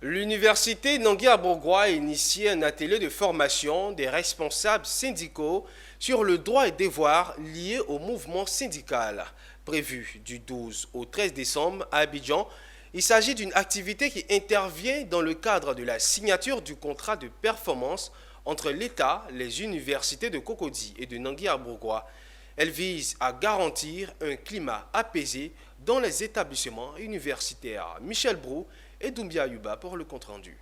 L'université Nangui-Abourgoua a initié un atelier de formation des responsables syndicaux sur le droit et devoir liés au mouvement syndical. Prévu du 12 au 13 décembre à Abidjan, il s'agit d'une activité qui intervient dans le cadre de la signature du contrat de performance entre l'État, les universités de Cocody et de Nangui-Abourgoua. Elle vise à garantir un climat apaisé dans les établissements universitaires. Michel Brou et Doumbia Yuba pour le compte-rendu.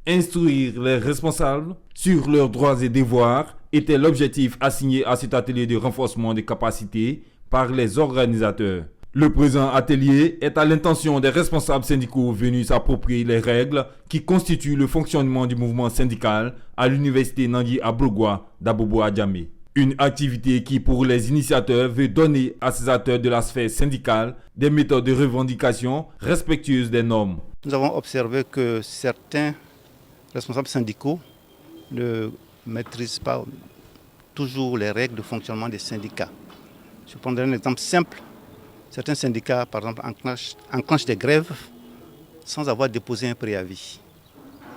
Instruire les responsables sur leurs droits et devoirs était l'objectif assigné à cet atelier de renforcement des capacités par les organisateurs. Le présent atelier est à l'intention des responsables syndicaux venus s'approprier les règles qui constituent le fonctionnement du mouvement syndical à l'université Nangui-Abourgoua d'Abobo-Adjamé. Une activité qui, pour les initiateurs, veut donner à ces acteurs de la sphère syndicale des méthodes de revendication respectueuses des normes. Nous avons observé que certains responsables syndicaux ne maîtrisent pas toujours les règles de fonctionnement des syndicats. Je prendrai un exemple simple. Certains syndicats, par exemple, enclenchent des grèves sans avoir déposé un préavis.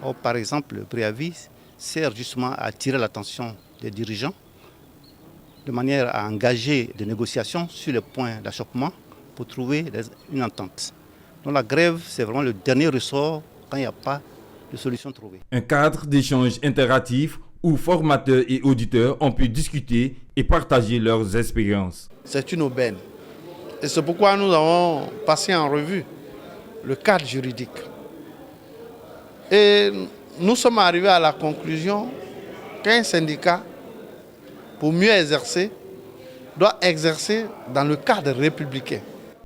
Or, par exemple, le préavis sert justement à attirer l'attention des dirigeants de manière à engager des négociations sur les points d'achoppement pour trouver une entente. Donc la grève, c'est vraiment le dernier ressort quand il n'y a pas de solution trouvée. Un cadre d'échange interactif où formateurs et auditeurs ont pu discuter et partager leurs expériences. C'est une aubaine. Et c'est pourquoi nous avons passé en revue le cadre juridique. Et nous sommes arrivés à la conclusion qu'un syndicat, pour mieux exercer, doit exercer dans le cadre républicain.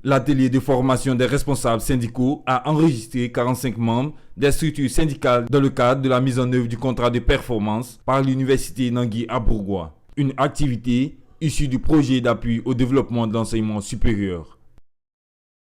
L'atelier de formation des responsables syndicaux a enregistré 45 membres des structures syndicales dans le cadre de la mise en œuvre du contrat de performance par l'université Nangui-Abourgoua. Une activité issue du projet d'appui au développement de l'enseignement supérieur.